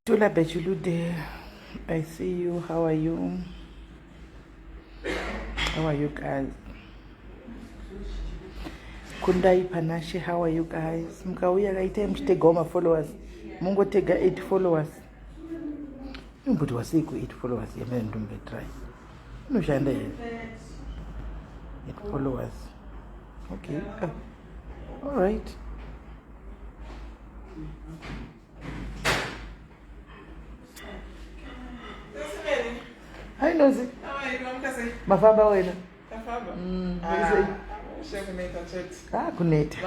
Tula Bejulude, I see you. How are you? How are you guys? Kundai Panashi, how are you guys? Mkawia gaita mshitega oma followers. Mungo tega 8 followers. Mbudu wasiku 8 followers. Yamene ndumbe try. Nushanda 8 followers. Okay. All right. Hi Nozi. How are you? Mkase. Mafamba wena. Mafamba. Kuneta.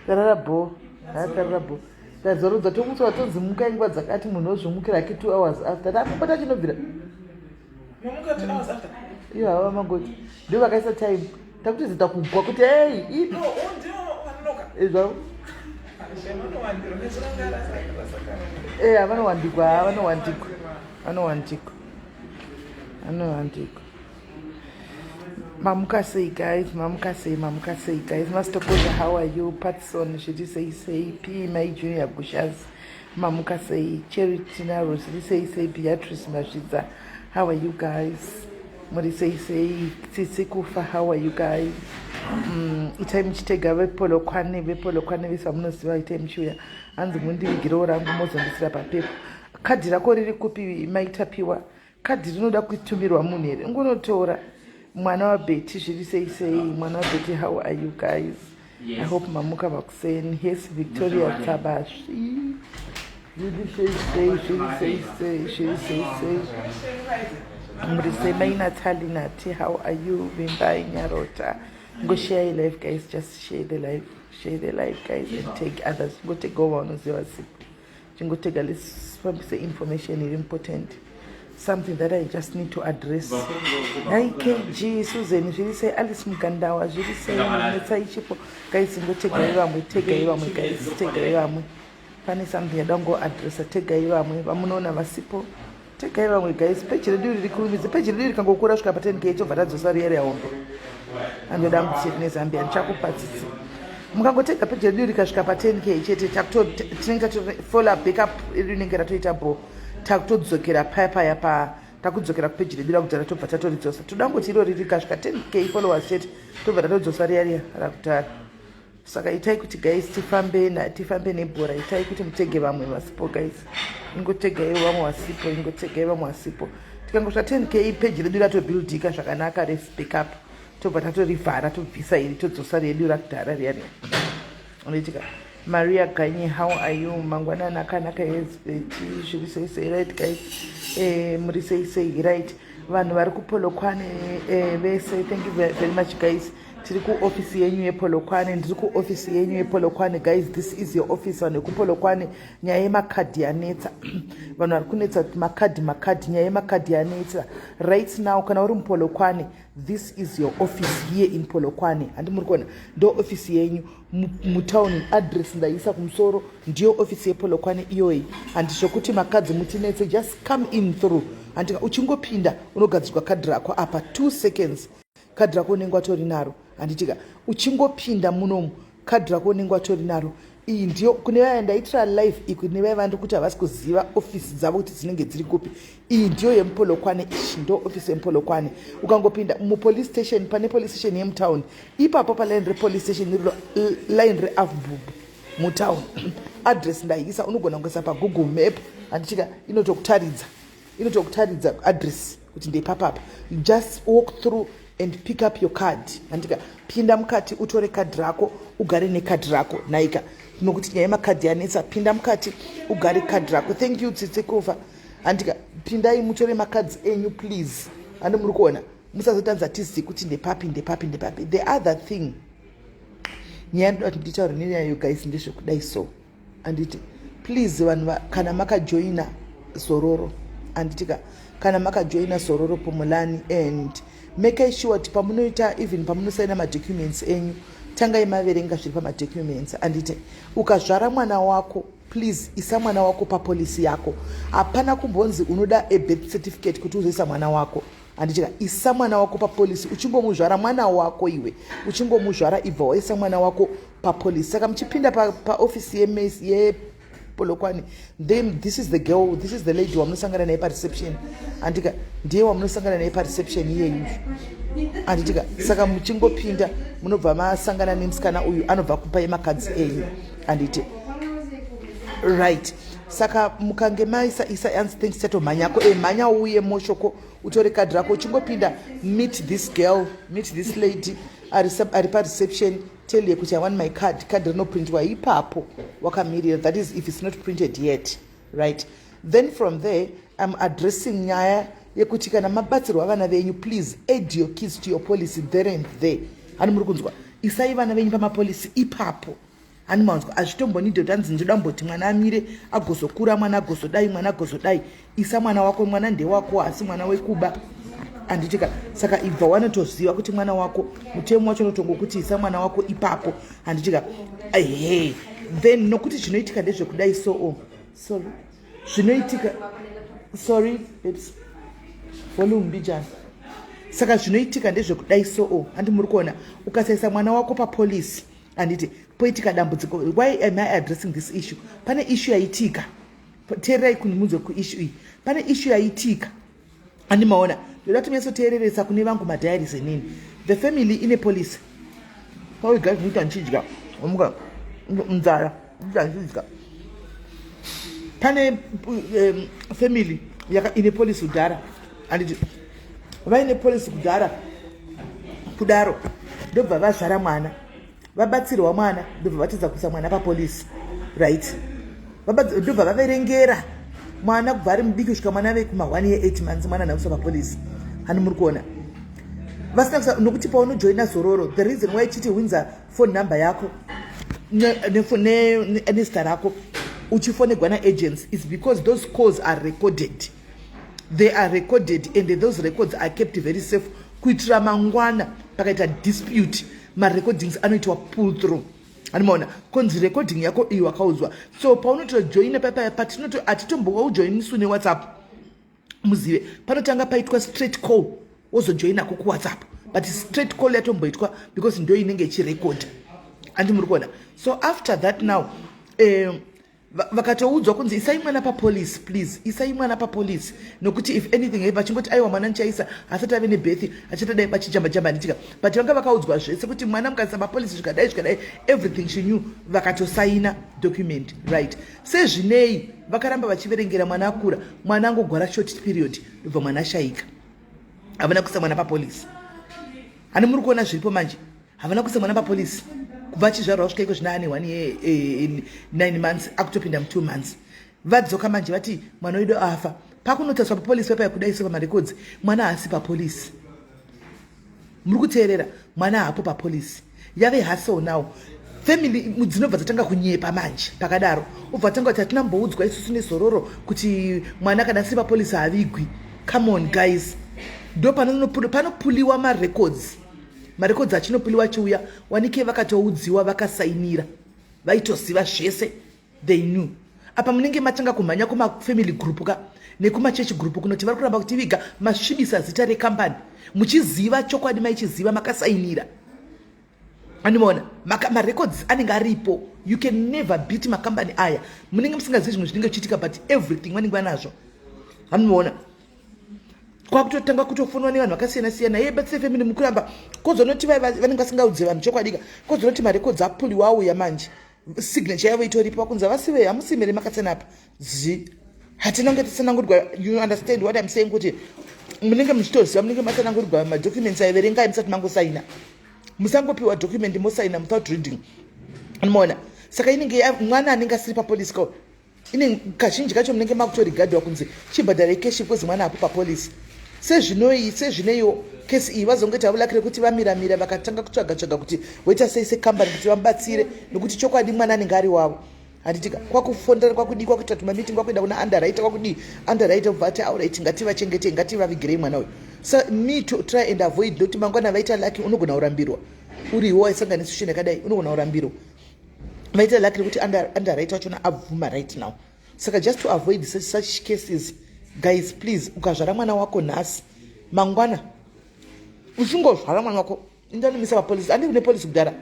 Kararabo. Kararabo. Tazorudza tomutswa watodzimuka ingwa dzakati munhu ozvimukira ki 2 hours after. Tapota chinobvira. Mumuka 2 hours after. Iyo hava mangoti. Ndio vakaisa time. Takuti zita kubwa kuti hey, no, ndio wanoka. Ezvo. Vanowandikwa. Mamukase guys, Master Koza, how are you? Patson, should you say P, my junior Bushas, Mamukase, Charity Naros, say Beatrice Mashiza, how are you guys? Mori say Tsitsikufa, how are you guys? Itime chitega vepolo kwane visamunosiva itime chuya anzi mundivigirewo rangu mozondisira papepo kadhi rako riri kupi maitapiwa kadhi rinoda kutumirwa munhu here ngonotora mwana wabheti zviri sei mwana wabheti, how are you guys? I hope mamuka vakuseni. Yes, Victoria Tabashi zviri sei Mrise Maina Talinati, how are you? Vimbai Nyarota. Go share your life, guys. Just share the life, guys, and take others. Go take over on the go take a list. Say information is important. Something that I just need to address. IKG Susan, she say Alice Mukandawa, she say guys, go take a guys, take a funny something I don't go address. Take a Vamunona Vasipo. Take care of guys. Page the page the can go Kurash Capatain Gate of Adazari area. And the damn sickness and the Chaco parties. Mukango take a picture of Cash Capatain Gate, Tinka to follow up, pick up, Unica Twitter bro, Takto Zokera, Papa Yapa, Takuzokera page, the doctor to Patato. To Dango Tiro, Cash Capatain K followers said to Adazari area. Saka itaikuti guys tifambe nebhora itaikuti mutege vamwe vasipo guys ingotegai vamwe vasipo tikangosva 10k page redu ratobuildika zvakanaka repick up tobva tatorivhara tobvisa iri todzosa redu rakudhara riyani unoitika Maria Ganye, how are you? Mangwanana akanaka ezbeti zviri sei right guys muri sei right vanhu vari kupolokwane vese. Thank you very much guys. Tiri ku office yenyu yePolokwane, ndiri ku office yenyu yePolokwane guys. This is your office vanhu kupolokwane. Nyaya yemakadhi yanetsa vanhu vari kunetsa makadhi nyaya yemakadhi yanetsa right now. Kana uri muPolokwane, this is your office here in Polokwane. Andi muri kuona ndo office yenyu mutauni. Address ndaisa kumusoro ndiyo office yePolokwane iyoyi. Andi zvokuti makadhi mutinetse, just come in through. Andi uchingopinda unogadzirwa kadhi rako apa 2 seconds. Kadhi rako unenge watori naro. Anditika uchingopinda munomu kadhi rako unenge watori naro. Iyi ndiyo kune vaya ndaitira live iku kune vaya vandu kuti havasi kuziva ofisi dzavo kuti dzinenge dziri kupi. Iyi ndiyo yemuPolokwane, ichi ndo ofisi yemuPolokwane. Ukangopinda mupolice station, pane police station yemutown, ipapo paline repolice station line reavbub mutown. Address ndaisa unogona kungoisa paGoogle map. Anditika inotokutaridza address kuti ndepapapa. Just walk through and pick up your card. Andika pinda mukati utore card rako ugare ne card rako naika nokuti nyaya makadhi yanetsa. Pinda mukati ugare card rako. Thank you Tsitsikova. Andika pindai mutore macards enyu please. Andi muri kuona musazotanza tizi kuti ndepapi. The other thing nyaya ndoda nditaura nenyaya you guys ndezvekudai so. Anditi please vanhu kana makajoina Zororo, anditika kana makajoina Zororo Pumulani and make sure kuti pamunoita even pamunosaina madocuments enyu tangai maverenga zviri pamadocuments anditi ukazvara mwana wako please isa mwana wako papolisi yako. Hapana kumbonzi unoda a birth certificate kuti uzoisa mwana wako. Anditika isa mwana wako papolisi. Uchingomuzvara mwana wako iwe. Uchingomuzvara ibva waisa mwana wako papolisi. Saka mchipinda pa office ye Polokwane, then this is the girl, this is the lady wamunosangana naye pa reception. Andika ndiye wamunosangana naye pa reception iyeyu. Anditika saka muchingopinda munobva masangana nemusikana uyu anobva kupa makadzi enyu. Anditi right. Saka mukange maisa things seto manyako manya uye moshoko utore kadhi rako uchingopinda meet this girl, meet this lady ari pa reception, tell you kuti I want my card rinoprintwa ipapo wakamirira. That is if it's not printed yet, right? Then from there I'm addressing nyaya yekuti kana mabatsirwa vana venyu please add your kids to your policy there and there. Ani muri kunzwa isai vana venyu pamapolisi ipapo. Ani manzwa azvitombonidhe kuti anzi ndoda mboti mwana amire agozokura, mwana agozodai, mwana agozodai. Isa mwana wako, mwana ndewako asi mwana wekuba. Anditika saka ibva wanotoziva kuti mwana wako mutemo wacho unotongo kuti isa mwana wako ipapo. Anditika hey, then nokuti zvinoitika ndezvekudai sorry zvinoitika sorry babes volume bijana. Saka zvinoitika ndezvekudai handi muri kuona ukasaisa mwana wako papolisi anditi poitika dambudziko. Why am I addressing this issue? Pane issue yaitika, teererai kunimunzwe kuissue iyi. Pane issue yaitika andimaona ndoda kuti mesoteereresa kune vangu madiaries enini. The family ine police pauiga zvinoita nchidya omuka nzara nchidya. Pane family ine police kudhara anditi vaine police kudaro ndobva vazvara mwana, vabatsirwa mwana ndobva vatedza kuisa mwana papolisi, right? Ndobva vaverengera mwana kubva ari mudiki kusvika mwana ave kuma 1 year 8 months mwana nakusa papolisi. Hani muri kuona vasina kusa nokuti paunojoina zororo the reason why chiti winza phone number yako nezita rako uchifonegwa na-agents is because those calls are recorded. They are recorded and those records are kept very safe kuitira mangwana pakaita dispute ma-recordings anoitwa pull through. Animaona konzi recording yako iyo wakaudzwa. So paunotojoina patinoto atitombokujoinisu neWhatsApp muzive panotanga paitwa straight call wozojoina ko kuWhatsApp, but straight call yatomboitwa because ndio inenge ichirecord. Andi muri kuona. So after that now vakatoudzwa kunzi isai mwana papolisi please, isai mwana papolisi nokuti if anything vachingoti aiwa mwana nchaisa asati ave nebirth achatadai pachijamba nditika, but vanga vakaudzwa zvese kuti mwana mukaisa papolisi zvikadai everything she knew vakatosaina document, right? Sezvinei vakaramba vachiverengera mwana akura, mwana angogwara short period ndobva mwana shaika. Havana kuisa mwana papolisi. Ani muri kuona zviripo manje havana kuisa mwana papolisi kubva achizvarwa kusvika iko zvina ane 1 year 9 months akutopinda mu2 months. Vadzoka manje vati mwana wedu afa, pakunotaswa papolisi pepa yakudaiso pamarecords mwana haasi papolisi. Muri kuteerera mwana hapo papolisi yave haso now. Family dzinobva dzatanga kunyepa manje pakadaro ubva tanga kuti atinamboudzwa isusu nezororo kuti mwana kana asiri papolisi havigwi. Come on guys, ndo panopuliwa marecords achinopuliwa chiuya wanike vakatoudziwa vakasainira vaitoziva zvese, they knew. Apa munenge matanga kumhanya kumafamily group ka nekumachechi group kunoti vari kuramba kuti viga masvibisa zita rekambani muchiziva chokwadi maichiziva makasainira. Animaona marecords anenge aripo. You can never beat makambani aya. Munenge musingazivi zvimwe zvinenge zvichiitika but everything vanenge vanazvo. Animaona kwakutotanga kutofonwa nevanhu vakasiyana-siyana. Ye but family mukuramba kozonoti vanenge vasingaudzi vanhu chokwadika kozonoti marecords apuliwa auya manje signature yavo itoripo kunza vasive hamusimere makatsanapa hatinonge tisanangurwa. You understand what I'm saying? Kuti munenge muchitoziva munenge matsanangurwa madocuments aiverengai musati mangosaina. Musangopiwa document mosaina without reading. Unoona saka inenge mwana anenge asiri papolisi ko ine kazhinji kacho munenge makutorigadwa kunzi chibhadhare keshi kwezi mwana apo papolisi. Sezvineyo kesi iyi vazongoti havulakire kuti vamiramira vakatanga kutsvaga kuti woita sei sekambani kuti vamubatsire nokuti chokwadi mwana anenge ari wavo. Handitika kwakufondera kwakudi kwakuita kuti mameeting kwakuenda kuna underwriter kwakudi underwriter kubva ati alright ngativachengete ngativavigirei mwana uyu. So need to try and avoid kuti mangwana vaita laki unogona kurambirwa. uriwo waisangana situation yakadai unogona kurambiro maita lakiri kuti underwrite wachona abvuma right now. Saka just to avoid such cases, guys, please, ukazvara mwana wako nhasi mangwana uchingozvara mwana wako indanomisa papolisi, andi kune polisi kudara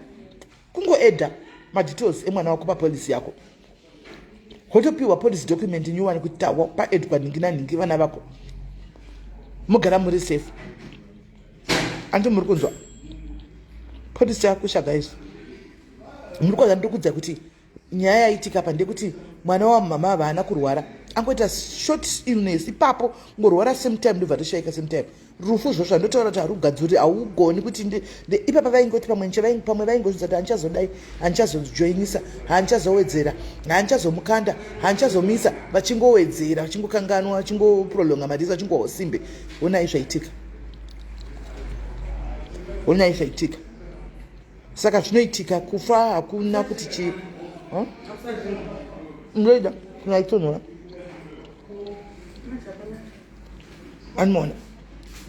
kungoedha madetails emwana wako papolisi yako, wotopiwa police document nyuwani kuti tawa paedhwa ningi naningi vana vako mugara muri safe. Andi muri kunzwa polisi chakusha guys, muri kwaza ndokudza kuti nyaya yaitika pa ndekuti mwana wa mama havana kurwara, angoita short illness ipapo ngorwara same time ndobva toshaika same time. Rufu zvo zvandotaura kuti harugadziri haugoni kuti ipapa vaingoti pamwe vaingozvidza kuti handichazodai, handichazojoinisa, handichazowedzera, handichazomukanda, handichazomisa, vachingowedzera, vachingokanganwa, vachingoprolonga madhisi, vachingosimbe. Onai zvaitika, onai zvaitika. Saka zvinoitika, kufa hakuna kuti chi mreda kunaitonora anmona.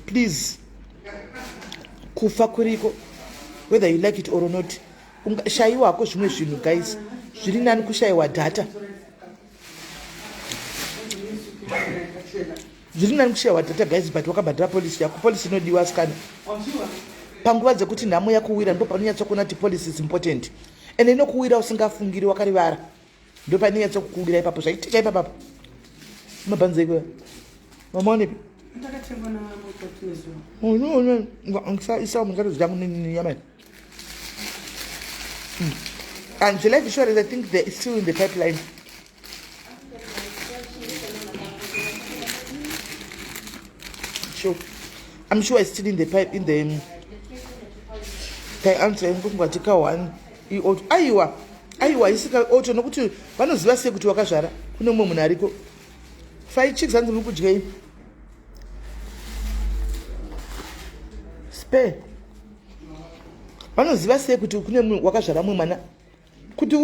Please, kufa kuriko, whether you like it or not. Shaiwa ko zvimwe zvinhu guys, zviri nani kushaiwa data, zviri nani kushaiwa data guys, but wakabhadhara polisi yako, polisi inodiwa skana panguva dzekuti nhamo yakuwira, ndo panonyatsokuona kuti policy is important, ende inokuwira usingafungiri wakarivara, ndo panonyatsokuwira ipapo zvaitika ipapo mabhanza ikoya mamaonepi and the life insurance, I think they're still in the pipeline. Sure, I'm sure it's still in the pipe, in the answer ngatika one aiwa isika auto nokuti vanoziva sei kuti wakazvara kune mumwe munhu ariko 5 chicks hanzi muri kudya spare. Vanoziva sei kuti kune munhu wakazvara mumwe mwana, kuti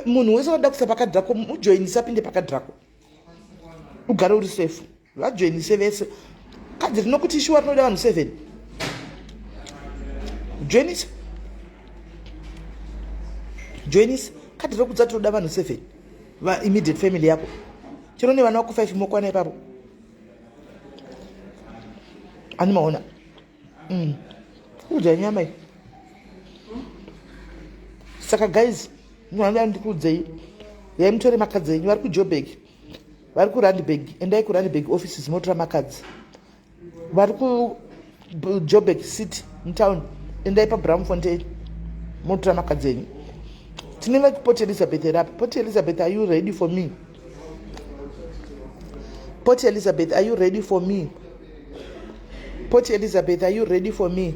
munhu wese wada kusa pakadhi rako mujoinisa, pinde pakadhi rako ugare uri safe, vajoinise vese. Kadhi rinokuti shuwa rinoda vanhu 7, joinisa kadhi rokudza tinoda vanhu 7 va immediate family yako, chero nevana vako 5 mokwana ipapo. Ani maona kudya nyama iyi. Saka guys, ndinoda ndikuudzei, yai mutore makadzi enyu vari kuJoburg, vari kuRandburg, endai kuRandburg offices motora makadzi. Vari kuJoburg city mutown, endai paBramfontein motora makadzi enyu. Tineva Port Elizabeth rapi. Port Elizabeth, are you ready for me? Port Elizabeth, are you ready for me? Port Elizabeth, are you ready for me?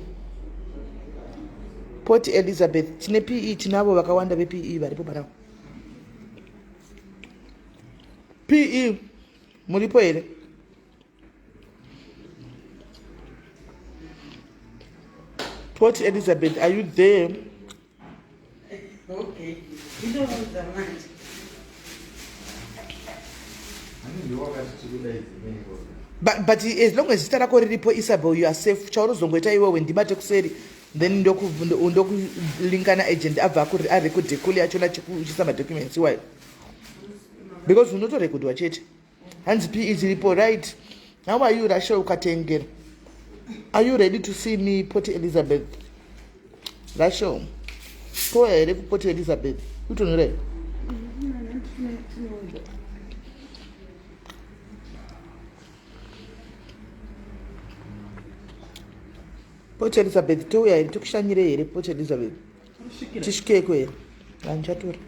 Port Elizabeth, tine PE, tinavo vakawanda vePE varipo parao. PE, muripo here? Port Elizabeth, are you there? Okay, you don't want the man. But as long as zita rako riripo Isabel, you are safe. Chaurozongoita iwewe ndibate kuseri, then ndokulingana agent abva arekodhe kule achona chikuisa madocuments iwayo, because unotorekodwa chete. Hanzi PE ziripo, right? How are you, Rachel ukatengera? Are you ready to see me, Port Elizabeth? Rachel, go ahead, Port Elizabeth. You don't know. Port Elizabeth, touya here, tukushanyire here, Port Elizabeth. Tishikeko here. Anchatura.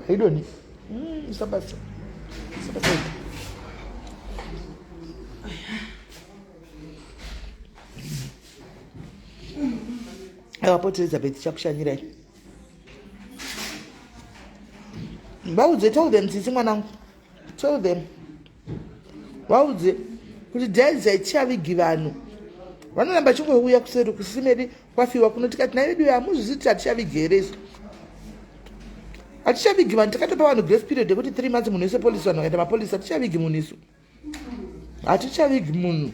I don't know. Sabasa. Port Elizabeth chakushanyira. Vaudze, tell them tsitsi mwanangu. Tell them. Vaudze kuti dhaizi haitichavigi vanhu. Vanoramba chingouya kuseri kusimeri kwafiwa kunotika tina vedu hamuzvizivi kuti hatichavigi here isu. Hatichavigi vanhu, takatopa vanhu grace period yekuti 3 months munhu wese polisi, vanhu vakaenda mapolisi. Hatichavigi munhu isu. Hatichavigi munhu.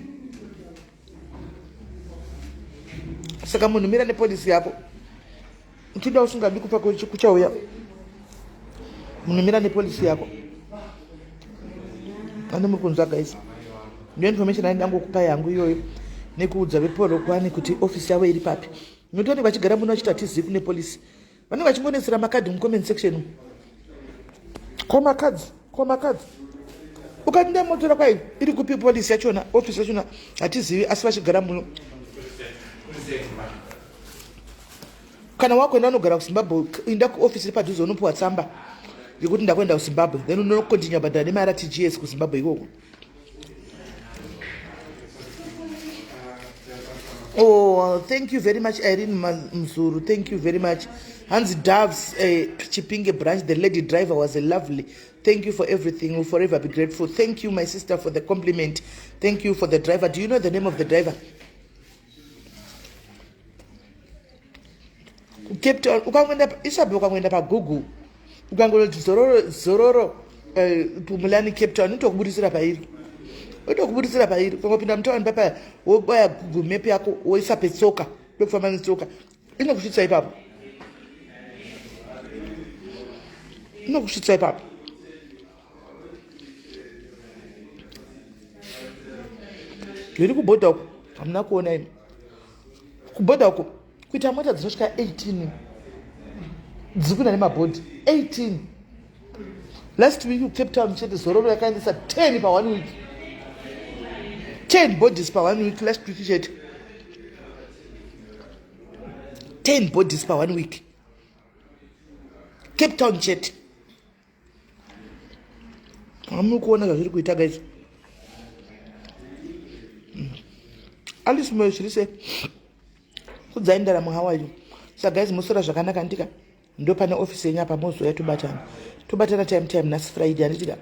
saka munhu mira nepolisi yako uchida usingadi kupa kuchauya munhu mira nepolisi yako ane muri kunzwa guys ndiyo information andangokupa yangu iyoyo nekuudza vepolokwane kuti ofisi yavo iri papi notoni vachigara muno vachiti hatizivi kune polisi vanenge vachimbonesera makadhi mucomment section komakadzi ukati ndamotora kwai iri kupi polisi yachona ofisi yachona hatizivi asi vachigara muno kana wakwenda unogara kuzimbabwe inda kuofisi iri padhuze unopiwa tsamba yekuti ndakuenda kuzimbabwe then unokontinya bhadhara nemari TGS kuzimbabwe ikoko. Oh, thank you very much, Irene Mzuru. Thank you very much. Hans Doves, Chipinge branch, the lady driver was a lovely. Thank you for everything. We'll forever be grateful. Thank you, my sister, for the compliment. Thank you for the driver. Do you know the name of the driver? Cape Town. Ukamwenda pa Google. Ukangoloti zororo Pumulani Cape Town. Nitokubudisira pairi. Utokubudisira pairi. Ukangopinda mtaani papa woboya Google map yako woisa petsoka. Lokufamba nitsoka. Inokushitsa ipapo. Inokushitsa ipapo. Yuri kuboda uko. Hamna kuona ino. Kuboda uko. Kuita mota dzinosvika 18. Dzikuna nemabhodhi 18. Last week Cape Town chete zororo yakaendesa 10 per 1 week. 10 bodies per 1 week last week chete. 10 bodies per 1 week. Cape Town chete. Hamuna kuona zviri kuita guys. Alice Moyo say kudzai ndaramo how are you? So guys musora zvakanaka ndika ndo pane office yenyu apa mozo yatubatana. Tobatana time nasi Friday anditika.